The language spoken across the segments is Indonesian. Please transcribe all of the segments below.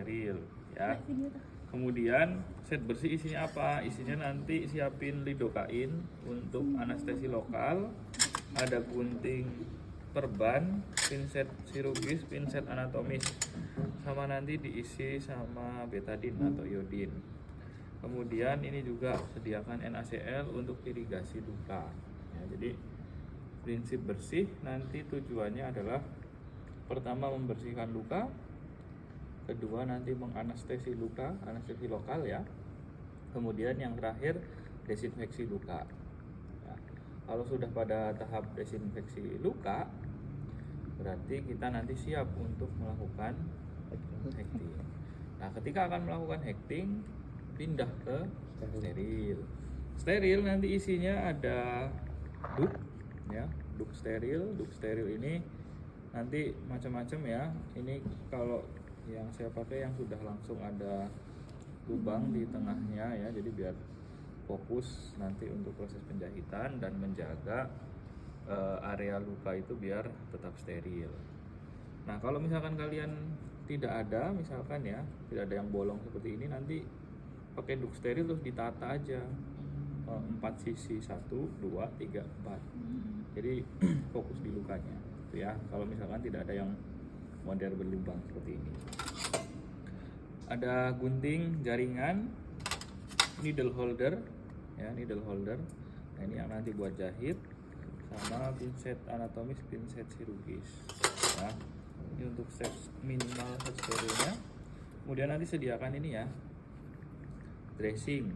steril ya. Kemudian set bersih isinya apa? Isinya nanti siapin lidokain untuk anestesi lokal, ada gunting perban, pinset chirurgis, pinset anatomis, sama nanti diisi sama betadine atau iodin. Kemudian ini juga sediakan NaCl untuk irigasi luka ya. Jadi prinsip bersih nanti tujuannya adalah pertama membersihkan luka, kedua nanti menganestesi luka, anestesi lokal ya. Kemudian yang terakhir desinfeksi luka ya. Kalau sudah pada tahap desinfeksi luka, berarti kita nanti siap untuk melakukan hekting. Nah, ketika akan melakukan hekting, pindah ke steril. Steril nanti isinya ada duk ya, duk steril. Duk steril ini nanti macam-macam ya. Ini kalau yang saya pakai yang sudah langsung ada lubang di tengahnya ya, jadi biar fokus nanti untuk proses penjahitan dan menjaga area luka itu biar tetap steril. Nah, kalau misalkan kalian tidak ada, misalkan ya, tidak ada yang bolong seperti ini, nanti pakai duk steril terus ditata aja 4 sisi, 1, 2, 3, 4. Jadi fokus di lukanya itu ya. Kalau misalkan tidak ada yang model berlubang seperti ini. Ada gunting jaringan, needle holder ya, needle holder. Nah, ini yang nanti buat jahit, sama pinset anatomis, pinset chirurgis ya. Ini untuk set minimal set sterilnya. Kemudian nanti sediakan ini ya, dressing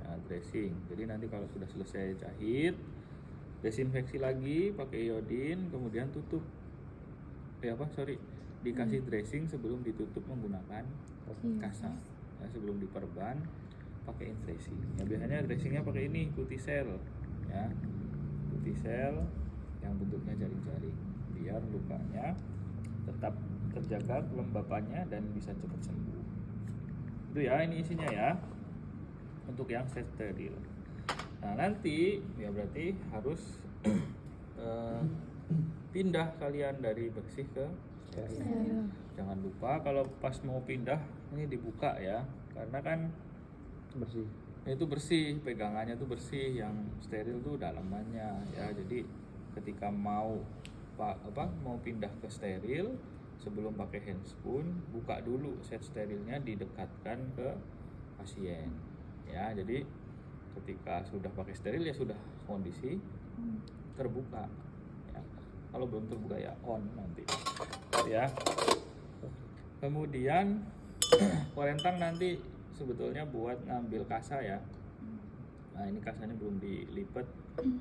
ya, dressing. Jadi nanti kalau sudah selesai jahit, desinfeksi lagi pakai iodin, kemudian tutup dikasih dressing sebelum ditutup menggunakan kasa ya, sebelum diperban pakai infeksi ya. Biasanya dressingnya pakai ini Cuticel ya, Cuticel yang bentuknya jaring-jaring biar lukanya tetap terjaga kelembapannya dan bisa cepat sembuh. Itu ya, ini isinya ya untuk yang set steril. Nah, nanti ya berarti harus pindah kalian dari bersih ke steril. Jangan lupa kalau pas mau pindah ini dibuka ya, karena kan bersih. itu bersih, pegangannya tuh bersih, yang steril tuh dalamannya ya. Jadi ketika mau mau pindah ke steril, sebelum pakai handspoon buka dulu set sterilnya, didekatkan ke pasien ya. Jadi ketika sudah pakai steril ya sudah kondisi terbuka ya. Kalau belum terbuka ya on nanti ya. Kemudian korentang nanti sebetulnya buat ngambil kasa ya. Nah, ini kasanya belum dilipat.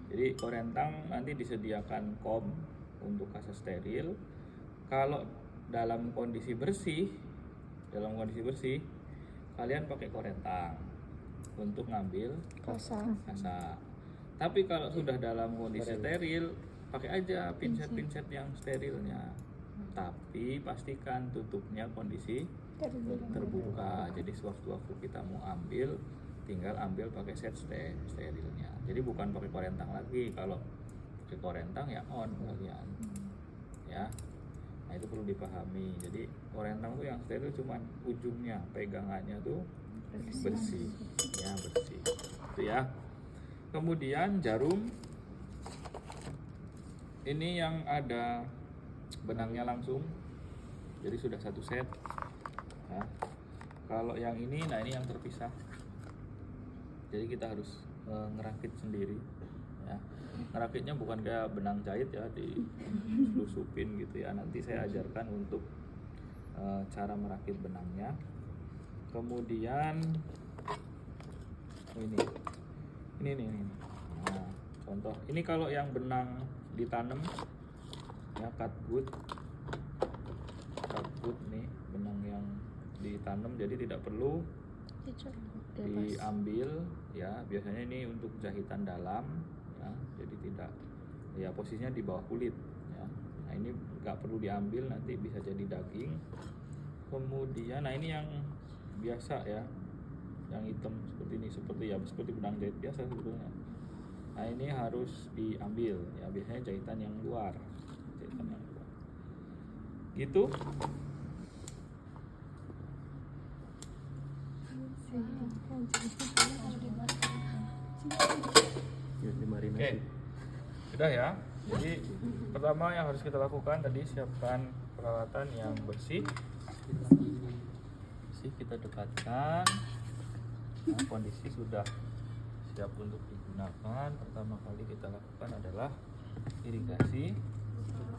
Jadi korentang nanti disediakan kom untuk kasa steril. Kalau dalam kondisi bersih, kalian pakai korentang untuk ngambil kasa. Tapi kalau sudah dalam kondisi steril, pakai aja pinset yang sterilnya. Tapi pastikan tutupnya kondisi terbuka. Jadi sewaktu-waktu kita mau ambil, tinggal ambil pakai set sterilnya. Jadi bukan pakai korentang lagi. Kalau pakai korentang ya on kalian ya. Nah, itu perlu dipahami. Jadi korentang tuh yang steril cuman ujungnya, pegangannya tuh bersih ya, bersih itu ya. Kemudian jarum ini yang ada benangnya langsung, jadi sudah satu set ya. Kalau yang ini, nah ini yang terpisah, jadi kita harus ngerakit sendiri ya. Ngerakitnya bukan kayak benang jahit ya, disusupin gitu ya. Nanti saya ajarkan untuk cara merakit benangnya. Kemudian ini. Nah, contoh ini kalau yang benang ditanam ya, cut wood nih, benang yang ditanam, jadi tidak perlu diambil ya. Biasanya ini untuk jahitan dalam ya, jadi tidak ya, posisinya di bawah kulit ya. Nah, ini nggak perlu diambil, nanti bisa jadi daging. Kemudian nah ini yang biasa ya, yang hitam seperti ini, seperti benang jahit biasa sebetulnya. Nah, ini harus diambil ya, biasanya jahitan yang luar gitu. Oke, sudah ya. Jadi pertama yang harus kita lakukan tadi siapkan peralatan yang bersih. Kita dekatkan. Nah, kondisi sudah siap untuk digunakan. Pertama kali kita lakukan adalah irigasi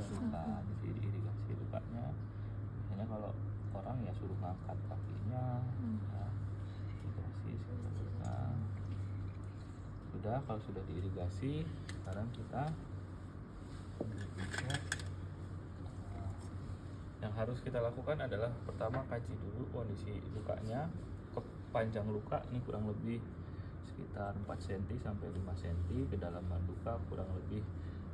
luka. Jadi irigasi lukanya, misalnya kalau orang ya suruh ngangkat kakinya, ya, irigasi luka. Sudah, kalau sudah diirigasi, sekarang kita yang harus kita lakukan adalah pertama kaji dulu kondisi lukanya. Panjang luka ini kurang lebih sekitar 4 cm sampai 5 cm, kedalaman luka kurang lebih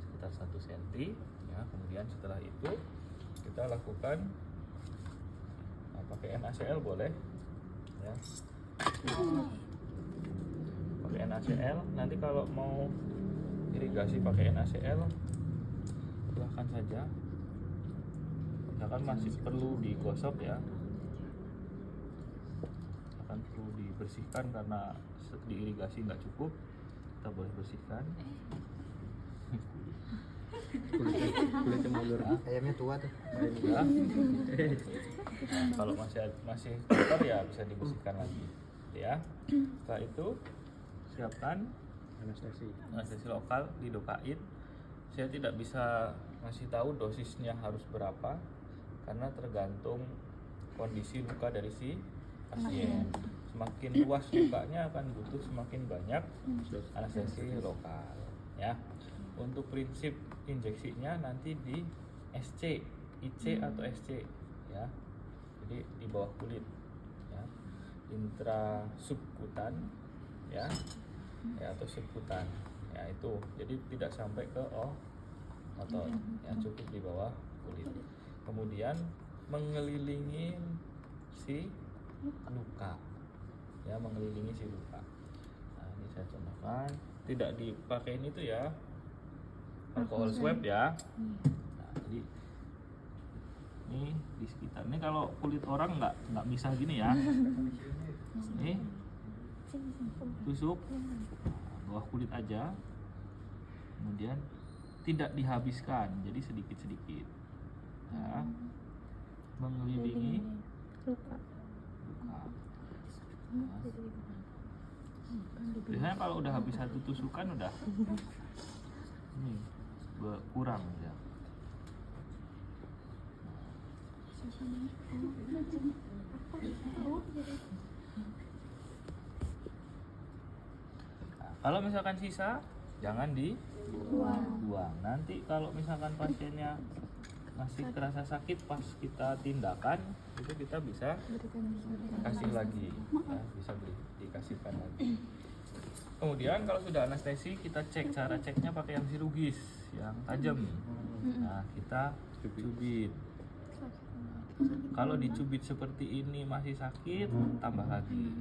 sekitar 1 cm ya. Kemudian setelah itu kita lakukan pakai NaCl boleh ya, pakai NaCl. Nanti kalau mau irigasi pakai NaCl silahkan saja, misalkan masih perlu digosok ya, akan perlu dibersihkan karena diirigasi nggak cukup, kita boleh bersihkan. Kulitnya mulur. Ayamnya tua tuh. Ya. Kalau masih kotor ya bisa dibersihkan lagi ya. Setelah itu siapkan anestesi lokal, didokain. Saya tidak bisa ngasih tahu dosisnya harus berapa karena tergantung kondisi luka dari si pasien. Semakin luas lukanya akan butuh semakin banyak anestesi lokal ya. Untuk prinsip injeksinya nanti di SC, IC atau SC ya. Jadi di bawah kulit ya. Intrasubkutan ya. Ya atau subkutan. Ya itu. Jadi tidak sampai ke otot ya, cukup di bawah kulit. Kemudian mengelilingi si luka ya, mengelilingi si luka. Nah, ini saya contohkan, tidak dipakein itu ya, alkohol swab ya. Nah, jadi ini di sekitar ini, kalau kulit orang nggak bisa gini ya, ini tusuk bawah kulit aja, kemudian tidak dihabiskan, jadi sedikit-sedikit ya, mengelilingi luka. Nah, biasanya kalau udah habis satu tusukan udah ini berkurang ya. Nah, kalau misalkan sisa jangan dibuang. Nanti kalau misalkan pasiennya masih terasa sakit pas kita tindakan, itu kita bisa kasih lagi ya, bisa dikasihkan lagi. Kemudian kalau sudah anestesi, kita cek, cara ceknya pakai yang chirurgis, yang tajam. Nah, kita cubit. Kalau dicubit seperti ini masih sakit, tambah lagi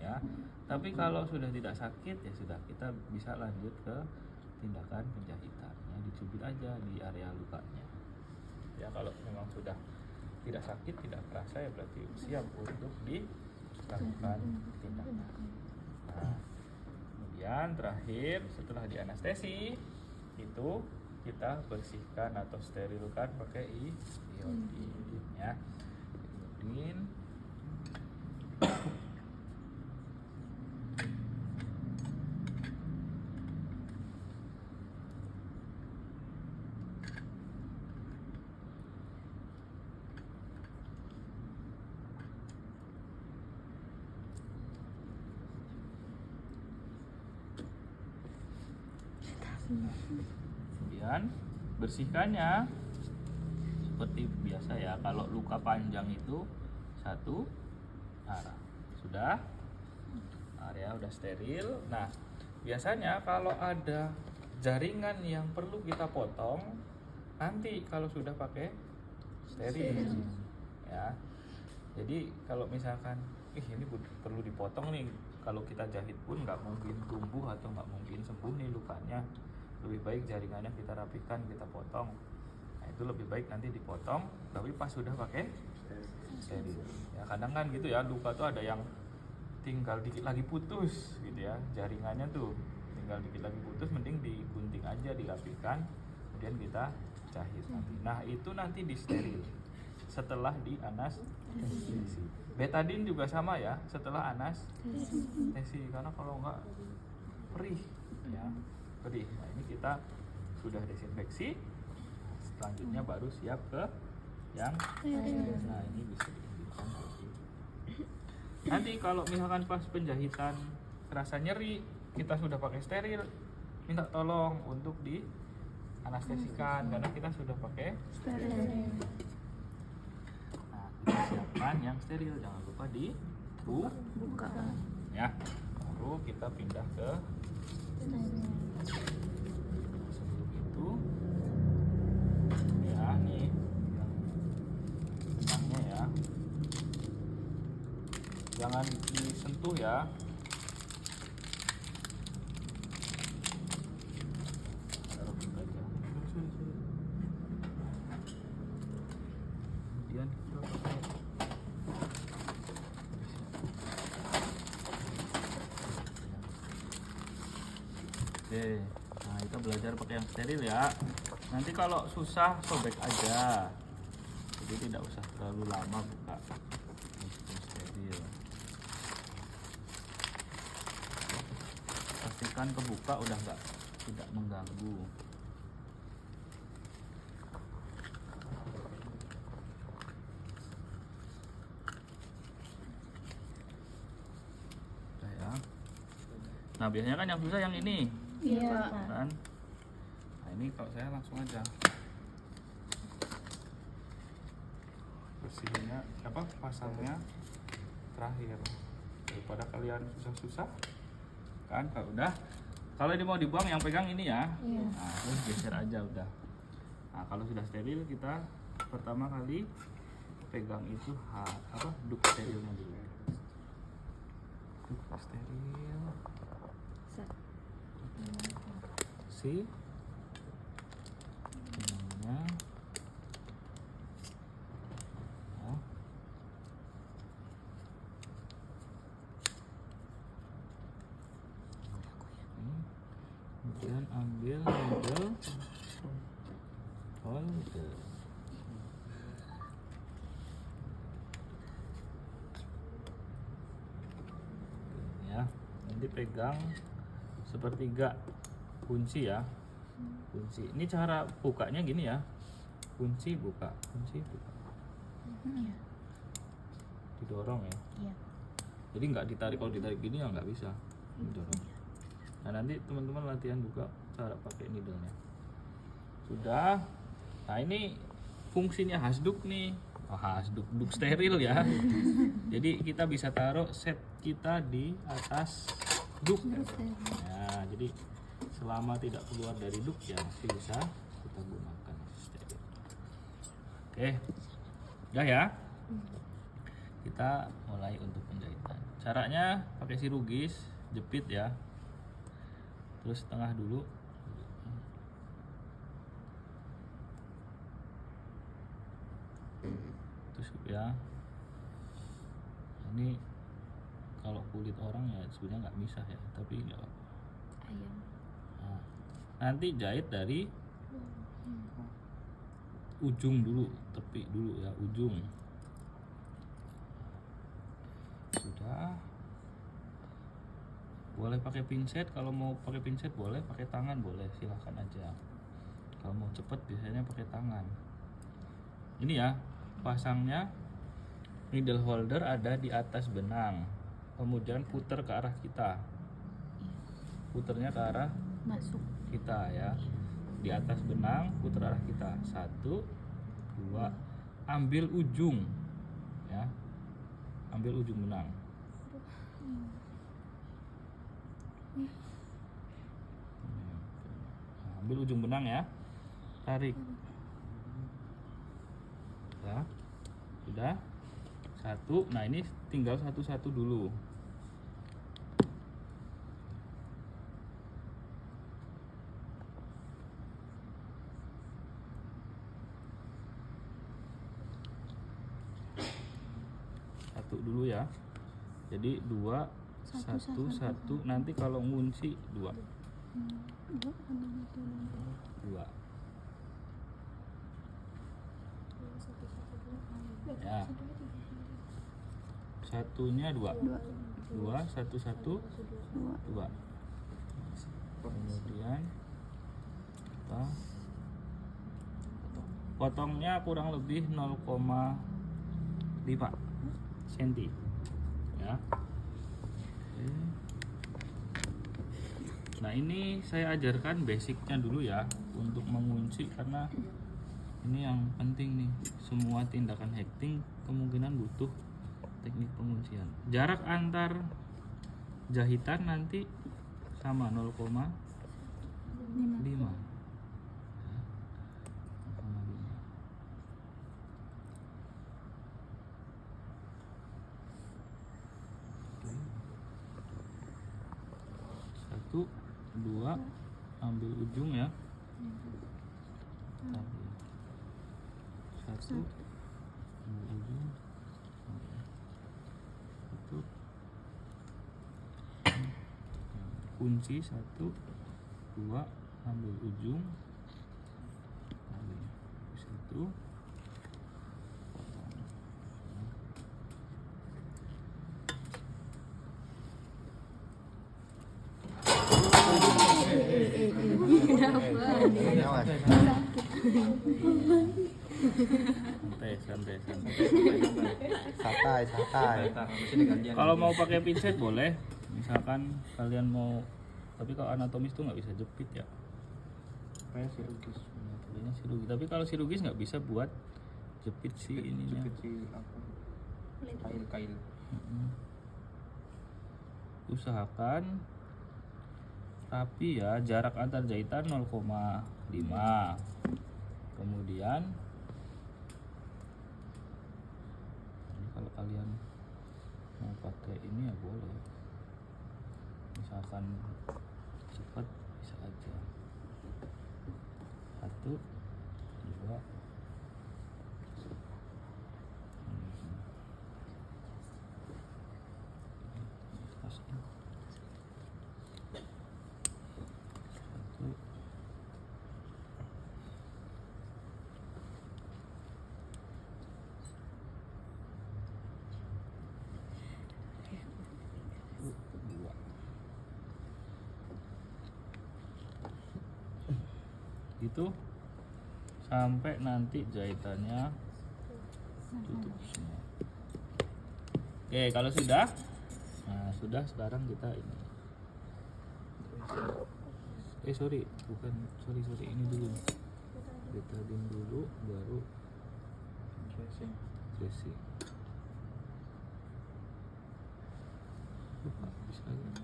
ya. Tapi kalau sudah tidak sakit ya sudah, kita bisa lanjut ke tindakan penjahitan ya, dicubit aja di area lukanya ya. Kalau memang sudah tidak sakit, tidak terasa ya berarti siap untuk dilakukan tindakan. Nah, kemudian terakhir setelah dianestesi itu kita bersihkan atau sterilkan pakai iodin ya. Iodin kemudian bersihkannya seperti biasa ya. Kalau luka panjang itu satu arah, sudah area udah steril. Nah, biasanya kalau ada jaringan yang perlu kita potong, nanti kalau sudah pakai steril ya. Jadi kalau misalkan ini perlu dipotong nih, kalau kita jahit pun nggak mungkin tumbuh atau nggak mungkin sembuh nih lukanya. Lebih baik jaringannya kita rapikan, kita potong. Nah, itu lebih baik nanti dipotong, tapi pas sudah pakai steril ya. Kadang kan gitu ya, luka tuh ada yang tinggal dikit lagi putus gitu ya, jaringannya tuh tinggal dikit lagi putus, mending digunting aja, dirapikan, kemudian kita jahit nanti. Nah itu nanti disteril setelah di anestesi. Betadine juga sama ya, setelah anestesi, karena kalau enggak perih ya, perih. Nah ini kita sudah desinfeksi, selanjutnya baru siap ke yang nah ini bisa dihidupkan. Nanti kalau misalkan pas penjahitan kerasa nyeri, kita sudah pakai steril, minta tolong untuk di anestesikan karena kita sudah pakai steril. Nah, kita siapkan yang steril, jangan lupa dibuka ya. Baru kita pindah ke sebelum itu ya, nih yang benangnya ya, jangan disentuh ya. Taruh gitu aja. Kemudian kita pakai oke. Nah kita belajar pakai yang steril ya. Nanti kalau susah sobek aja, jadi tidak usah terlalu lama buka meskipun steril. Pastikan kebuka udah tidak mengganggu. Udah ya. Nah biasanya kan yang susah yang ini. Iya, Pak. Kan? Nah ini kalau saya langsung aja bersihnya apa, pasangnya terakhir daripada kalian susah-susah kan. Kalau ini mau dibuang yang pegang ini ya. Iya. Nah terus geser aja udah. Nah kalau sudah steril, kita pertama kali pegang itu duk sterilnya dulu. Duk steril si benangnya. Oh. Kemudian ambil needle holder. Ya, nanti pegang sepertiga kunci ya. Kunci. Ini cara bukanya gini ya. Kunci buka. Didorong ya. Iya. Jadi nggak ditarik, kalau ditarik gini ya nggak bisa. Didorong. Nah nanti teman-teman latihan juga cara pakai needle-nya. Sudah. Nah ini fungsinya hasduk nih. Oh, hasduk, duk steril ya. Jadi kita bisa taruh set kita di atas duk. Nah jadi selama tidak keluar dari duk ya masih bisa kita gunakan steril. Oke, udah ya. Kita mulai untuk penjahitan. Caranya pakai sirugis, jepit ya. Terus tengah dulu. Terus ya. Ini kalau kulit orang ya sebenarnya nggak bisa ya, tapi nggak apa-apa. Nah, nanti jahit dari ujung dulu, tepi dulu ya, ujung. Sudah. Boleh pakai pinset, kalau mau pakai pinset boleh, pakai tangan boleh, silahkan aja. Kalau mau cepet biasanya pakai tangan. Ini ya, pasangnya needle holder ada di atas benang, kemudian puter ke arah kita. Puternya ke arah Masuk. kita ya, di atas benang putar arah kita. 1, 2, ambil ujung ya, ambil ujung benang. Nah, ambil ujung benang ya, tarik ya, sudah 1. Nah ini tinggal satu-satu dulu. Satu dulu ya. Jadi 2 1 1, nanti kalau ngunci 2. 2. Ya. Satunya 2. 2 1 1 2. Kemudian kita potongnya kurang lebih 0,5 cm ya. Oke. Nah ini saya ajarkan basicnya dulu ya untuk mengunci, karena ini yang penting nih. Semua tindakan hacking kemungkinan butuh teknik penguncian. Jarak antar jahitan nanti sama 0,5. Satu, dua, ambil ujung ya. Satu, ambil ujung. Satu. Kunci 1, 2, ambil ujung. Satu. Santai. Kalau mau pakai pinset boleh, misalkan kalian mau, tapi kalau anatomis tuh nggak bisa jepit ya. Kayak chirurgis. Tapi kalau chirurgis nggak bisa buat jepit si ininya. Kail. Usahakan tapi ya jarak antar jahitan 0,5. Kemudian ini kalau kalian mau pakai ini ya boleh, misalkan cepat bisa aja. 1 2. Itu sampai nanti jahitannya tutup semua. Oke, kalau sudah, nah sudah, sekarang kita ini. Sorry, ini dulu. Betadine dulu, baru dressing. Bisa aja.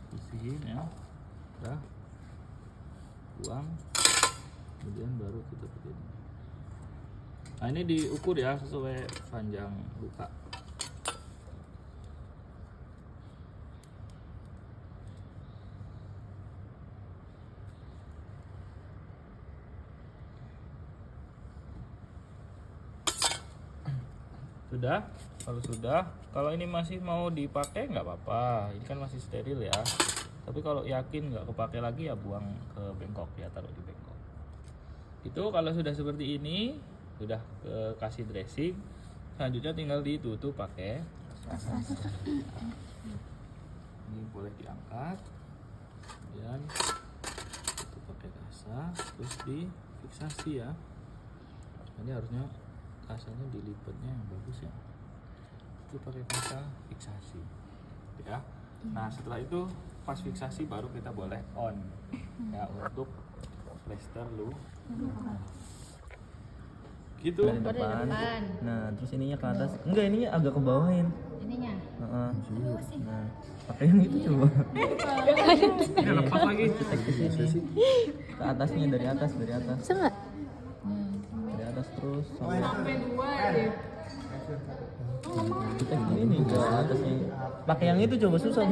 Bersihin ya, udah, buang, kemudian baru kita begini. Nah ini diukur ya sesuai panjang luka. Sudah? Kalau ini masih mau dipakai nggak apa-apa, ini kan masih steril ya. Tapi kalau yakin nggak kepake lagi ya buang ke bengkok ya, taruh di bengkok. Itu kalau sudah seperti ini, sudah kasih dressing, selanjutnya tinggal ditutup pakai kasa. Ini boleh diangkat, kemudian tutup pakai kasa, terus difiksasi ya. Ini harusnya kasanya dilipatnya yang bagus ya. Itu pakai kasa fiksasi ya. Nah setelah itu pas fiksasi baru kita boleh on ya untuk plester lu. Gitu. Dari depan. Nah, terus ininya ke atas. Enggak, ininya agak ke bawahin. Ininya. Nah, pakai yang itu coba. Ini lepas lagi. Ke atasnya, dari atas. Bisa nggak? Dari atas terus sampai 2 deh. kita gini nih ke atasnya. Pakai yang itu coba, susah.